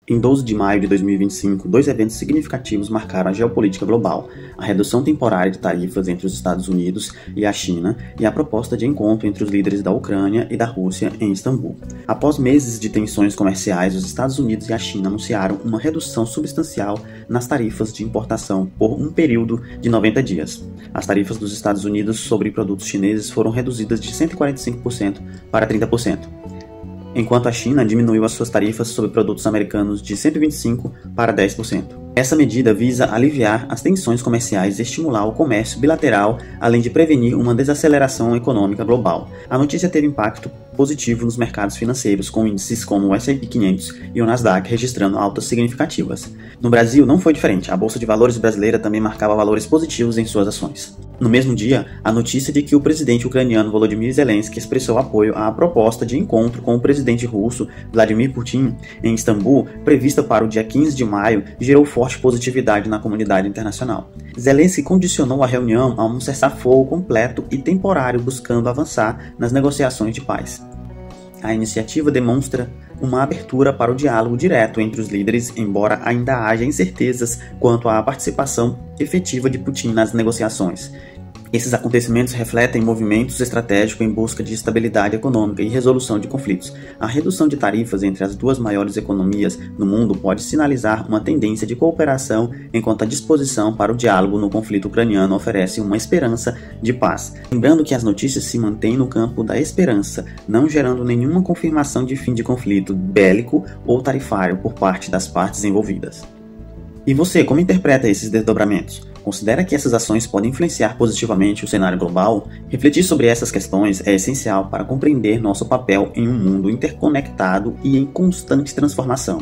Em 12 de maio de 2025, dois eventos significativos marcaram a geopolítica global: a redução temporária de tarifas entre os Estados Unidos e a China e a proposta de encontro entre os líderes da Ucrânia e da Rússia em Istambul. Após meses de tensões comerciais, os Estados Unidos e a China anunciaram uma redução substancial nas tarifas de importação por um período de 90 dias. As tarifas dos Estados Unidos sobre produtos chineses foram reduzidas de 145% para 30%. Enquanto a China diminuiu as suas tarifas sobre produtos americanos de 125% para 10%. Essa medida visa aliviar as tensões comerciais e estimular o comércio bilateral, além de prevenir uma desaceleração econômica global. A notícia teve impacto positivo nos mercados financeiros, com índices como o S&P 500 e o Nasdaq registrando altas significativas. No Brasil não foi diferente, a Bolsa de Valores brasileira também marcava valores positivos em suas ações. No mesmo dia, a notícia de que o presidente ucraniano Volodymyr Zelensky expressou apoio à proposta de encontro com o presidente russo Vladimir Putin em Istambul, prevista para o dia 15 de maio, gerou forte positividade na comunidade internacional. Zelensky condicionou a reunião a um cessar-fogo completo e temporário, buscando avançar nas negociações de paz. A iniciativa demonstra uma abertura para o diálogo direto entre os líderes, embora ainda haja incertezas quanto à participação efetiva de Putin nas negociações. Esses acontecimentos refletem movimentos estratégicos em busca de estabilidade econômica e resolução de conflitos. A redução de tarifas entre as duas maiores economias no mundo pode sinalizar uma tendência de cooperação, enquanto a disposição para o diálogo no conflito ucraniano oferece uma esperança de paz. Lembrando que as notícias se mantêm no campo da esperança, não gerando nenhuma confirmação de fim de conflito bélico ou tarifário por parte das partes envolvidas. E você, como interpreta esses desdobramentos? Considera que essas ações podem influenciar positivamente o cenário global? Refletir sobre essas questões é essencial para compreender nosso papel em um mundo interconectado e em constante transformação.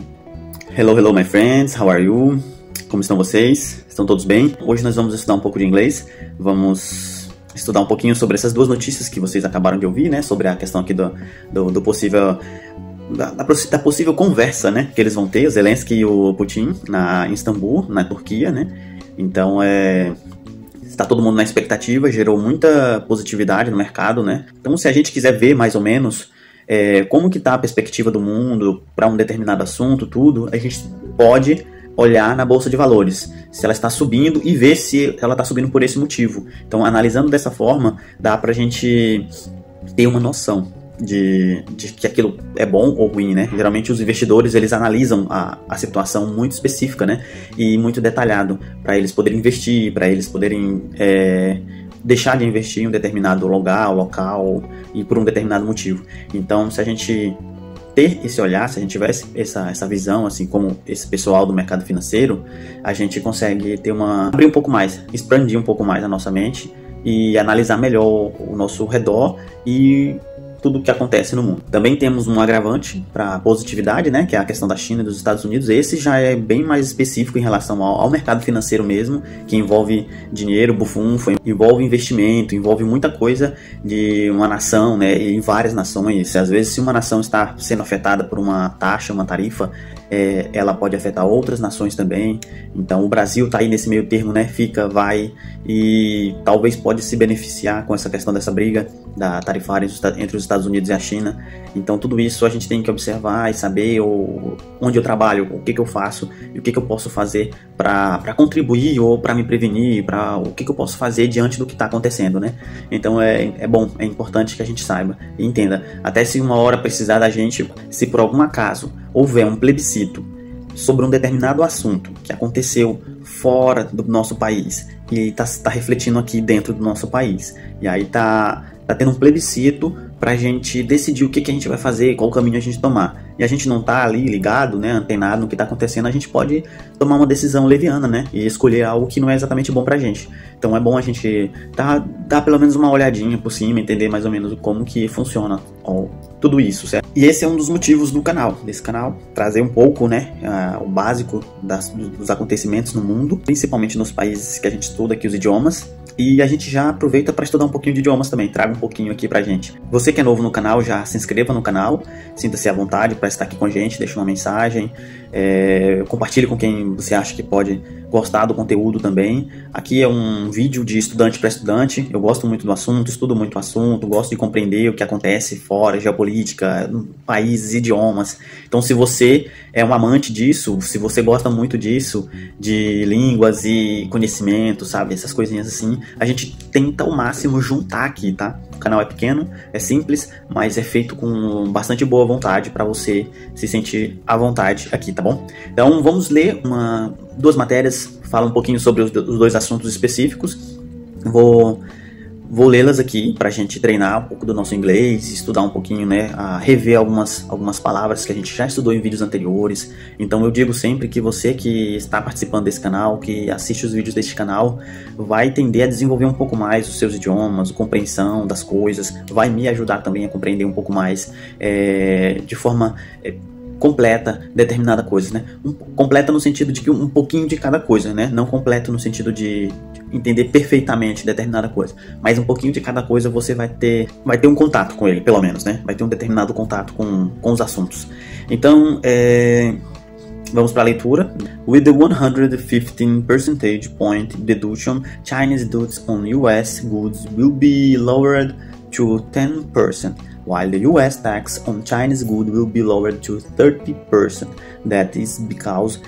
Hello, my friends, how are you? Como estão vocês? Estão todos bem? Hoje nós vamos estudar um pouco de inglês, vamos estudar um pouquinho sobre essas duas notícias que vocês acabaram de ouvir, né? Sobre a questão aqui do possível... Da possível conversa, né, que eles vão ter, o Zelensky e o Putin, em Istambul, na Turquia, né? Então, está todo mundo na expectativa, gerou muita positividade no mercado, né? Então, se a gente quiser ver mais ou menos como que está a perspectiva do mundo para um determinado assunto, tudo, a gente pode olhar na Bolsa de Valores, se ela está subindo e ver se ela está subindo por esse motivo. Então, analisando dessa forma, dá para a gente ter uma noção de que aquilo é bom ou ruim, né? Geralmente os investidores, eles analisam a situação muito específica, né? E muito detalhado, para eles poderem investir, para eles poderem deixar de investir em um determinado local e por um determinado motivo. Então, se a gente ter esse olhar, se a gente tiver essa visão, assim como esse pessoal do mercado financeiro, a gente consegue abrir um pouco mais, expandir um pouco mais a nossa mente e analisar melhor o nosso redor e tudo o que acontece no mundo. Também temos um agravante para positividade, né, que é a questão da China e dos Estados Unidos. Esse já é bem mais específico em relação ao mercado financeiro mesmo, que envolve dinheiro, bufunfo, envolve investimento, envolve muita coisa de uma nação, né, em várias nações. Às vezes, se uma nação está sendo afetada por uma taxa, uma tarifa, ela pode afetar outras nações também. Então o Brasil está aí nesse meio termo, né, vai e talvez pode se beneficiar com essa questão dessa briga da tarifária entre os Estados Unidos e a China. Então tudo isso a gente tem que observar e saber onde eu trabalho, o que eu faço e o que eu posso fazer para contribuir ou para me prevenir, o que eu posso fazer diante do que está acontecendo, né? Então é bom, é importante que a gente saiba e entenda, até se uma hora precisar da gente, se por algum acaso houver um plebiscito sobre um determinado assunto que aconteceu fora do nosso país e está refletindo aqui dentro do nosso país, e aí tá tendo um plebiscito pra gente decidir o que a gente vai fazer, qual caminho a gente tomar, e a gente não tá ali ligado, né, antenado no que tá acontecendo, a gente pode tomar uma decisão leviana, né, e escolher algo que não é exatamente bom pra gente. Então é bom a gente dar pelo menos uma olhadinha por cima, entender mais ou menos como que funciona tudo isso, certo? E esse é um dos motivos desse canal, trazer um pouco, né, o básico dos acontecimentos no mundo, principalmente nos países que a gente estuda aqui os idiomas. E a gente já aproveita para estudar um pouquinho de idiomas também, traga um pouquinho aqui pra gente. Você que é novo no canal, já se inscreva no canal, sinta-se à vontade para estar aqui com a gente, deixe uma mensagem, compartilhe com quem você acha que pode gostar do conteúdo também. Aqui é um vídeo de estudante para estudante. Eu gosto muito do assunto, estudo muito o assunto, gosto de compreender o que acontece fora, geopolítica, países, idiomas. Então, se você é um amante disso, se você gosta muito disso, de línguas e conhecimento, sabe, essas coisinhas assim, a gente tenta ao máximo juntar aqui, tá? O canal é pequeno, é simples, mas é feito com bastante boa vontade para você se sentir à vontade aqui, tá bom? Então vamos ler duas matérias, fala um pouquinho sobre os dois assuntos específicos. Vou lê-las aqui para a gente treinar um pouco do nosso inglês, estudar um pouquinho, né, a rever algumas palavras que a gente já estudou em vídeos anteriores. Então eu digo sempre que você que está participando desse canal, que assiste os vídeos deste canal, vai tender a desenvolver um pouco mais os seus idiomas, a compreensão das coisas, vai me ajudar também a compreender um pouco mais de forma completa determinada coisa, né? Completa no sentido de que um pouquinho de cada coisa, né? Não completo no sentido de entender perfeitamente determinada coisa, mas um pouquinho de cada coisa você vai ter um contato com ele, pelo menos, né? Vai ter um determinado contato com os assuntos. Então, vamos para a leitura. With the 115 percentage point deduction, Chinese duties on US goods will be lowered to 10%. While the US tax on Chinese goods will be lowered to 30%. That is because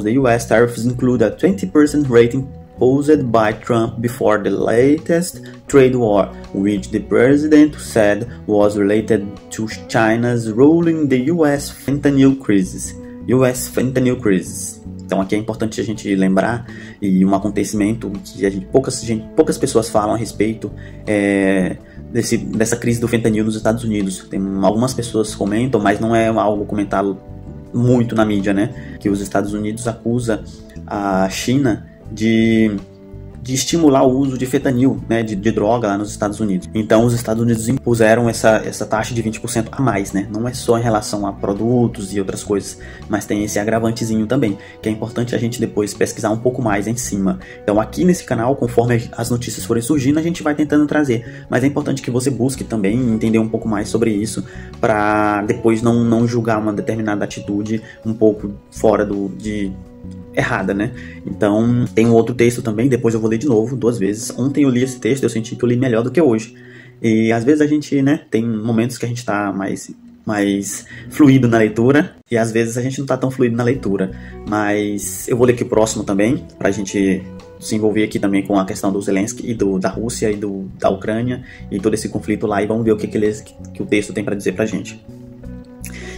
the US tariffs include a 20% rate imposed by Trump before the latest trade war, which the president said was related to China's role in the US fentanyl crisis. Então aqui é importante a gente lembrar, e um acontecimento que poucas pessoas falam a respeito dessa crise do fentanil nos Estados Unidos. Tem algumas pessoas comentam, mas não é algo comentado muito na mídia, né? Que os Estados Unidos acusa a China de estimular o uso de fentanil, né, de droga lá nos Estados Unidos. Então os Estados Unidos impuseram essa taxa de 20% a mais, né? Não é só em relação a produtos e outras coisas, mas tem esse agravantezinho também, que é importante a gente depois pesquisar um pouco mais em cima. Então aqui nesse canal, conforme as notícias forem surgindo, a gente vai tentando trazer, mas é importante que você busque também entender um pouco mais sobre isso, para depois não julgar uma determinada atitude um pouco fora errada, né? Então, tem um outro texto também, depois eu vou ler de novo, 2 vezes. Ontem eu li esse texto, eu senti que eu li melhor do que hoje. E às vezes a gente, né, tem momentos que a gente tá mais fluido na leitura, e às vezes a gente não tá tão fluido na leitura. Mas eu vou ler aqui o próximo também, pra gente se envolver aqui também com a questão do Zelensky e da Rússia e da Ucrânia e todo esse conflito lá, e vamos ver o que o texto tem pra dizer pra gente.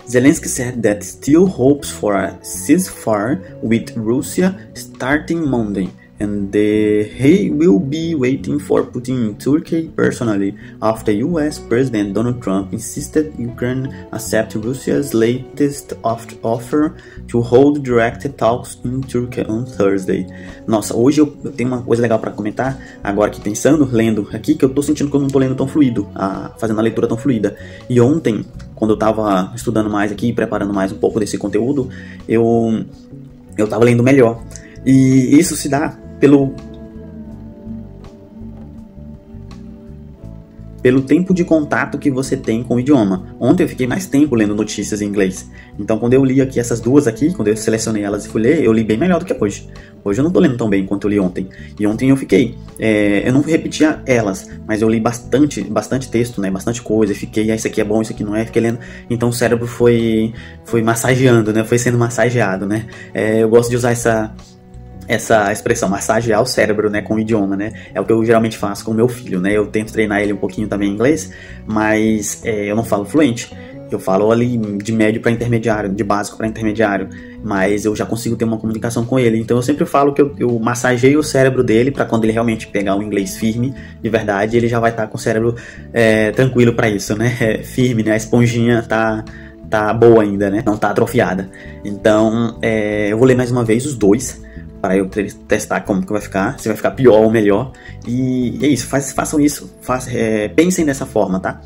Zelensky said that still hopes for a ceasefire with Russia starting Monday, and he will be waiting for Putin in Turkey personally after US President Donald Trump insisted Ukraine accept Russia's latest offer to hold direct talks in Turkey on Thursday. Nossa, hoje eu tenho uma coisa legal para comentar, agora aqui pensando, lendo aqui, que eu tô sentindo que eu não tô lendo tão fluido, fazendo a leitura tão fluida. E ontem, quando eu tava estudando mais aqui, preparando mais um pouco desse conteúdo, eu tava lendo melhor. E isso se dá pelo tempo de contato que você tem com o idioma. Ontem eu fiquei mais tempo lendo notícias em inglês. Então quando eu li aqui essas duas aqui, quando eu selecionei elas e fui ler, eu li bem melhor do que hoje. Hoje eu não tô lendo tão bem quanto eu li ontem. E ontem eu fiquei, eu não repetia elas, mas eu li bastante texto, né, bastante coisa, e fiquei, isso aqui é bom, isso aqui não é, fiquei lendo. Então o cérebro foi massageando, né, foi sendo massageado, né. Eu gosto de usar essa expressão, massagear o cérebro, né, com o idioma, né, é o que eu geralmente faço com o meu filho, né, eu tento treinar ele um pouquinho também em inglês, mas eu não falo fluente, eu falo ali de médio para intermediário, de básico para intermediário, mas eu já consigo ter uma comunicação com ele, então eu sempre falo que eu massageio o cérebro dele para quando ele realmente pegar o inglês firme, de verdade, ele já vai estar com o cérebro tranquilo para isso, né, firme, né, a esponjinha tá boa ainda, né, não tá atrofiada. Então, eu vou ler mais uma vez os dois, para eu testar como que vai ficar, se vai ficar pior ou melhor. E é isso, façam isso, pensem dessa forma, tá?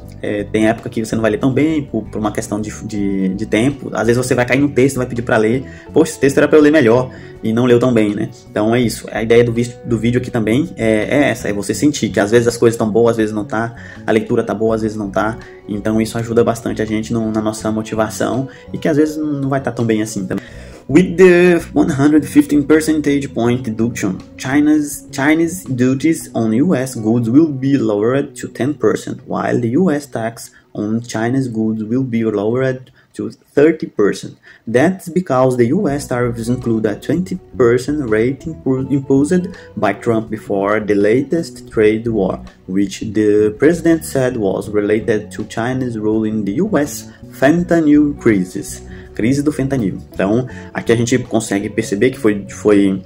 Tem época que você não vai ler tão bem, por uma questão de tempo. Às vezes você vai cair no texto, vai pedir para ler. Poxa, esse texto era para eu ler melhor, e não leu tão bem, né? Então é isso, a ideia do vídeo aqui também é essa, é você sentir que às vezes as coisas estão boas, às vezes não tá, a leitura tá boa, às vezes não tá. Então isso ajuda bastante a gente na nossa motivação, e que às vezes não vai estar tão bem assim também. With the 115 percentage point deduction, Chinese duties on U.S. goods will be lowered to 10%, while the U.S. tax on Chinese goods will be lowered to 30%. That's because the U.S. tariffs include a 20% rate imposed by Trump before the latest trade war, which the president said was related to China's role in the U.S. fentanyl crisis. Crise do fentanil. Então, aqui a gente consegue perceber que foi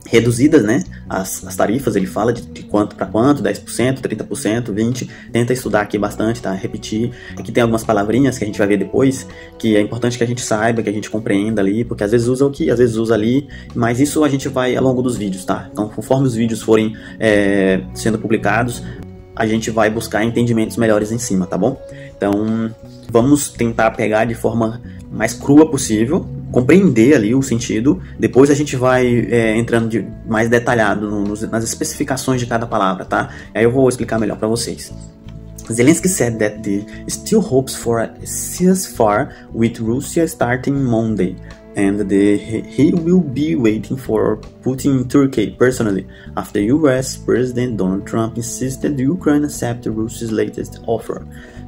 reduzidas, né, as tarifas. Ele fala de quanto para quanto, 10%, 30%, 20%, tenta estudar aqui bastante, tá, repetir. Aqui tem algumas palavrinhas que a gente vai ver depois, que é importante que a gente saiba, que a gente compreenda ali, porque às vezes usa aqui, às vezes usa ali, mas isso a gente vai ao longo dos vídeos, tá? Então, conforme os vídeos forem sendo publicados, a gente vai buscar entendimentos melhores em cima, tá bom? Então, vamos tentar pegar de forma mais crua possível, compreender ali o sentido, depois a gente vai entrando mais detalhado nas especificações de cada palavra, tá? Aí eu vou explicar melhor para vocês. Zelensky said that the still hopes for a ceasefire with Russia starting Monday, and he will be waiting for Putin in Turkey personally after US President Donald Trump insisted Ukraine accept Russia's latest offer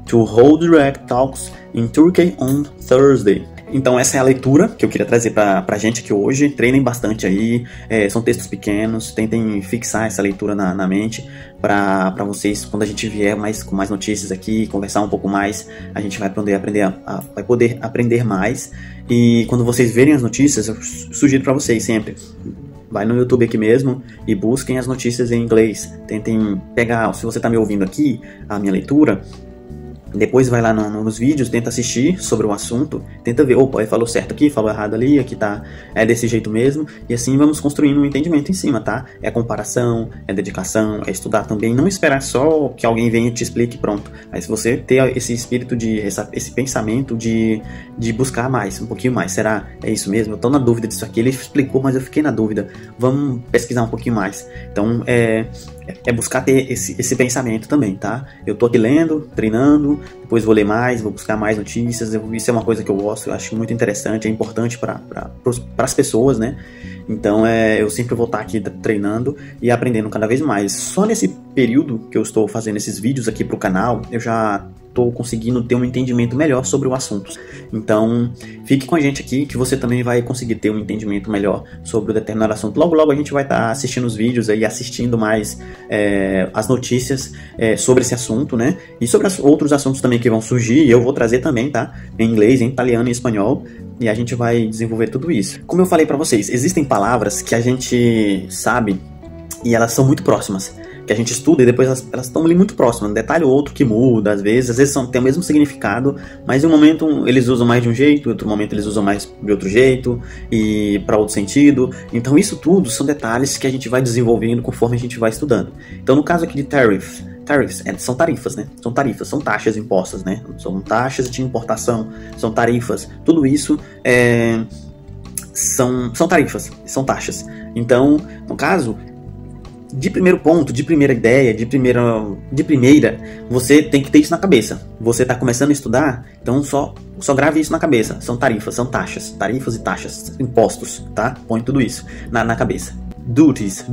to hold direct talks in Turkey on Thursday. Então essa é a leitura que eu queria trazer pra gente aqui hoje. Treinem bastante aí, são textos pequenos, tentem fixar essa leitura na mente pra vocês, quando a gente vier com mais notícias aqui, conversar um pouco mais, a gente vai vai poder aprender mais. E quando vocês verem as notícias, eu sugiro pra vocês sempre, vai no YouTube aqui mesmo e busquem as notícias em inglês. Tentem pegar, se você tá me ouvindo aqui, a minha leitura, depois vai lá nos vídeos, tenta assistir sobre o assunto, tenta ver, opa, ele falou certo aqui, falou errado ali, aqui tá, é desse jeito mesmo, e assim vamos construindo um entendimento em cima, tá? É comparação, é dedicação, é estudar também, não esperar só que alguém venha e te explique, pronto. Aí se você ter esse espírito, esse pensamento de buscar mais, um pouquinho mais, será? É isso mesmo? Eu tô na dúvida disso aqui, ele explicou, mas eu fiquei na dúvida, vamos pesquisar um pouquinho mais. Então, é buscar ter esse pensamento também, tá? Eu tô aqui lendo, treinando, depois vou ler mais, vou buscar mais notícias, isso é uma coisa que eu gosto, eu acho muito interessante, é importante para as pessoas, né? Então eu sempre vou estar aqui treinando e aprendendo cada vez mais. Só nesse período que eu estou fazendo esses vídeos aqui pro canal, eu já estou conseguindo ter um entendimento melhor sobre o assunto. Então, fique com a gente aqui que você também vai conseguir ter um entendimento melhor sobre o determinado assunto. Logo, logo a gente vai estar assistindo os vídeos aí, assistindo mais as notícias sobre esse assunto, né? E sobre outros assuntos também que vão surgir, eu vou trazer também, tá? Em inglês, em italiano e espanhol. E a gente vai desenvolver tudo isso. Como eu falei pra vocês, existem palavras que a gente sabe e elas são muito próximas, que a gente estuda e depois elas estão ali muito próximas, um detalhe ou outro que muda, às vezes tem o mesmo significado, mas em um momento eles usam mais de um jeito, em outro momento eles usam mais de outro jeito, e para outro sentido. Então isso tudo são detalhes que a gente vai desenvolvendo conforme a gente vai estudando. Então no caso aqui de tariffs são tarifas, né? São tarifas, são taxas impostas, né? São taxas de importação, são tarifas, tudo isso são tarifas, são taxas. Então, no caso, de primeiro ponto, de primeira ideia, de primeira, você tem que ter isso na cabeça. Você está começando a estudar, então só grave isso na cabeça. São tarifas, são taxas, tarifas e taxas, impostos, tá? Põe tudo isso na cabeça. Duties,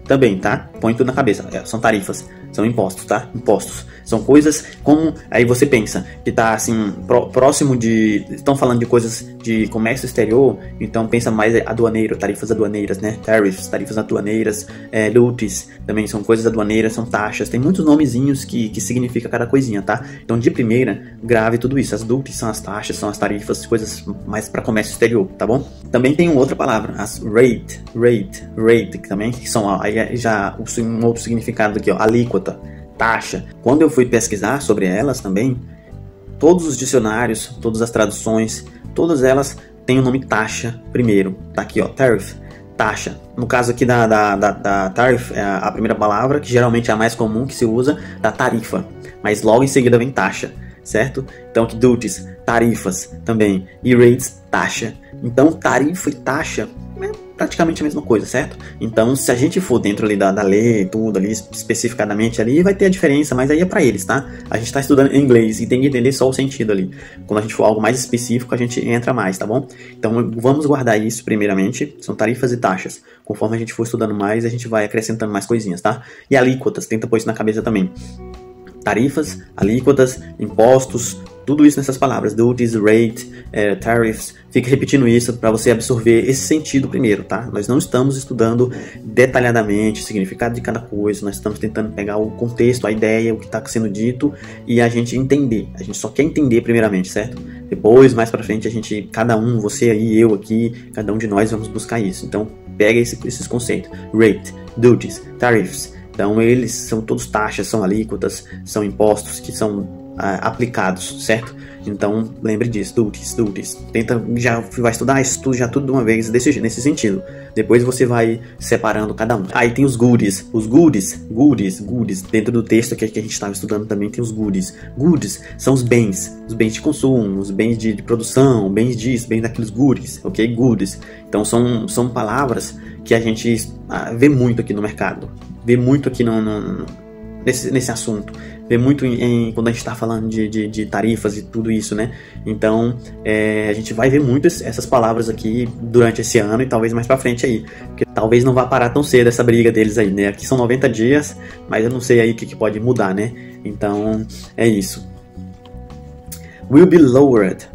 também, tá? Põe tudo na cabeça. São tarifas, são impostos, tá? Impostos. São coisas como... Aí você pensa que tá, assim, próximo de... Estão falando de coisas de comércio exterior, então pensa mais aduaneiro, tarifas aduaneiras, né? Tariffs, tarifas aduaneiras, duties, também são coisas aduaneiras, são taxas. Tem muitos nomezinhos que significa cada coisinha, tá? Então, de primeira, grave tudo isso. As duties são as taxas, são as tarifas, coisas mais para comércio exterior, tá bom? Também tem outra palavra, as rate, que também são aí já um outro significado aqui, ó, alíquota, taxa. Quando eu fui pesquisar sobre elas também, todos os dicionários, todas as traduções, todas elas têm o nome taxa primeiro. Tá aqui, ó, tariff, taxa. No caso aqui da tariff, é a primeira palavra, que geralmente é a mais comum que se usa, da tarifa. Mas logo em seguida vem taxa, certo? Então aqui duties, tarifas também. E rates, taxa. Então tarifa e taxa praticamente a mesma coisa, certo? Então, se a gente for dentro ali da lei, tudo ali, especificadamente ali, vai ter a diferença, mas aí é pra eles, tá? A gente tá estudando em inglês e tem que entender só o sentido ali. Quando a gente for algo mais específico, a gente entra mais, tá bom? Então, vamos guardar isso primeiramente, são tarifas e taxas. Conforme a gente for estudando mais, a gente vai acrescentando mais coisinhas, tá? E alíquotas, tenta pôr isso na cabeça também. Tarifas, alíquotas, impostos, tudo isso nessas palavras, duties, rate, tariffs, fica repetindo isso para você absorver esse sentido primeiro, tá? Nós não estamos estudando detalhadamente o significado de cada coisa, nós estamos tentando pegar o contexto, a ideia, o que está sendo dito e a gente entender, a gente só quer entender primeiramente, certo? Depois, mais para frente, a gente, cada um, você aí, eu aqui, cada um de nós vamos buscar isso, então pega esses conceitos, rate, duties, tariffs, então eles são todos taxas, são alíquotas, são impostos que são aplicados, certo? Então lembre disso, duties. Tenta, já vai estudar, estuda já tudo de uma vez nesse sentido. Depois você vai separando cada um. Aí tem os goodies, dentro do texto que a gente estava estudando também tem os goodies. Goodies são os bens de consumo, os bens de produção, bens disso, bens daqueles goodies, ok? Goodies. Então são palavras que a gente vê muito aqui no mercado, vê muito aqui nesse assunto, vê muito quando a gente está falando de tarifas e tudo isso, né? Então, a gente vai ver muito essas palavras aqui durante esse ano e talvez mais pra frente aí, porque talvez não vá parar tão cedo essa briga deles aí, né? Aqui são 90 dias, mas eu não sei aí o que pode mudar, né? Então, é isso. Will be lowered.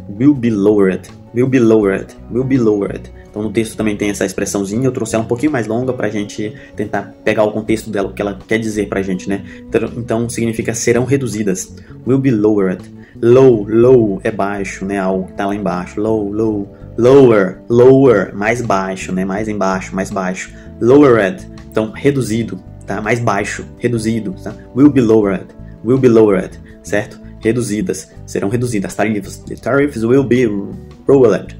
Então no texto também tem essa expressãozinha, eu trouxe ela um pouquinho mais longa pra gente tentar pegar o contexto dela, o que ela quer dizer pra gente, né? Então significa serão reduzidas. Will be lowered. Low é baixo, né? Algo que tá lá embaixo. Lower, mais baixo, né? Mais embaixo, mais baixo. Lowered, então reduzido, tá? Mais baixo, reduzido, tá? Will be lowered, certo? Reduzidas, serão reduzidas. The tariffs will be lowered.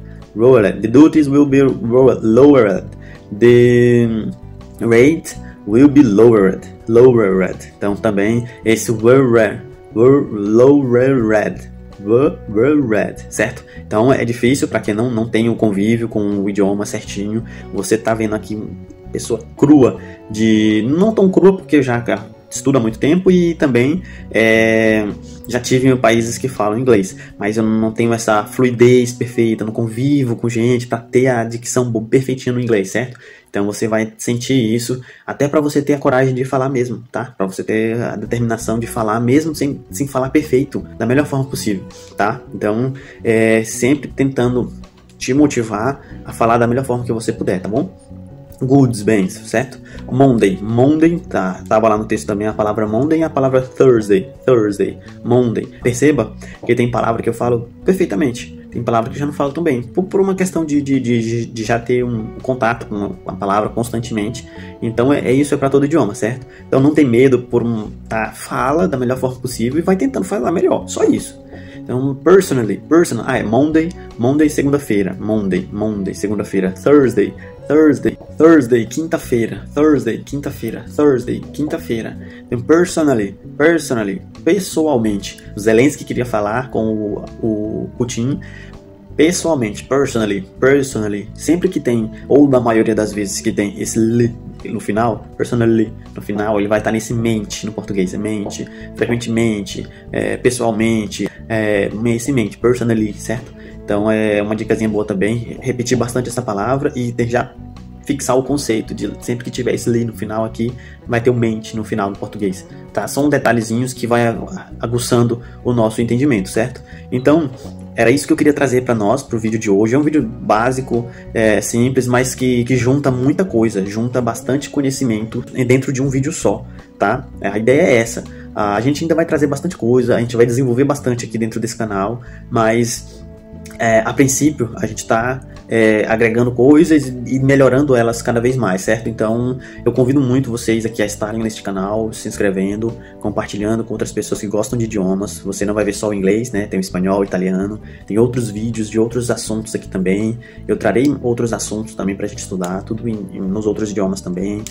The duties will be lowered. The rate will be lowered. Então também esse lowered, certo? Então é difícil para quem não tem o convívio com o idioma certinho. Você tá vendo aqui pessoa crua, não tão crua porque já estudo há muito tempo e também já tive em países que falam inglês, mas eu não tenho essa fluidez perfeita, não convivo com gente para ter a dicção perfeitinha no inglês, certo? Então você vai sentir isso, até para você ter a coragem de falar mesmo, tá? Para você ter a determinação de falar mesmo sem falar perfeito, da melhor forma possível, tá? Então, sempre tentando te motivar a falar da melhor forma que você puder, tá bom? Goods, bens, certo? Monday, tava lá no texto também a palavra Monday e a palavra Thursday, Monday. Perceba que tem palavra que eu falo perfeitamente, tem palavra que eu já não falo tão bem, por uma questão de já ter um contato com a palavra constantemente. Então isso é para todo idioma, certo? Então não tem medo fala da melhor forma possível e vai tentando falar melhor, só isso. Então, é Monday, segunda-feira, Monday, segunda-feira, Thursday, quinta-feira, quinta-feira. Então, personally, pessoalmente. O Zelensky queria falar com o Putin pessoalmente, personally. Sempre que tem, ou na maioria das vezes que tem esse li no final, personally, no final, ele vai estar nesse mente, no português, mente, frequentemente, pessoalmente, esse mente, personally, certo? Então é uma dicasinha boa também, repetir bastante essa palavra e já fixar o conceito de sempre que tiver esse li no final aqui, vai ter o mente no final no português, tá? São detalhezinhos que vai aguçando o nosso entendimento, certo? Então, era isso que eu queria trazer para nós, pro vídeo de hoje. É um vídeo básico, simples, mas que junta muita coisa, junta bastante conhecimento dentro de um vídeo só, tá? A ideia é essa. A gente ainda vai trazer bastante coisa, a gente vai desenvolver bastante aqui dentro desse canal, mas a princípio a gente está agregando coisas e melhorando elas cada vez mais, certo? Então eu convido muito vocês aqui a estarem neste canal, se inscrevendo, compartilhando com outras pessoas que gostam de idiomas. Você não vai ver só o inglês, né? Tem o espanhol, o italiano, tem outros vídeos de outros assuntos aqui também. Eu trarei outros assuntos também pra gente estudar, tudo nos outros idiomas também.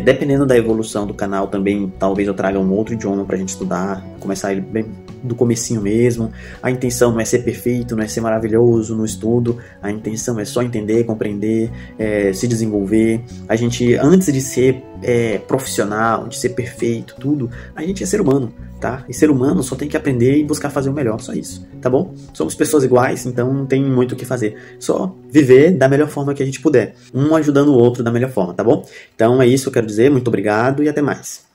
Dependendo da evolução do canal também, talvez eu traga um outro idioma pra gente estudar, começar ele bem do comecinho mesmo. A intenção não é ser perfeito, não é ser maravilhoso no estudo, a intenção é só entender, compreender, se desenvolver. A gente, antes de ser profissional, de ser perfeito, tudo, a gente é ser humano, tá? E ser humano só tem que aprender e buscar fazer o melhor, só isso, tá bom? Somos pessoas iguais, então não tem muito o que fazer, só viver da melhor forma que a gente puder, um ajudando o outro da melhor forma, tá bom? Então é isso que eu quero dizer, muito obrigado e até mais.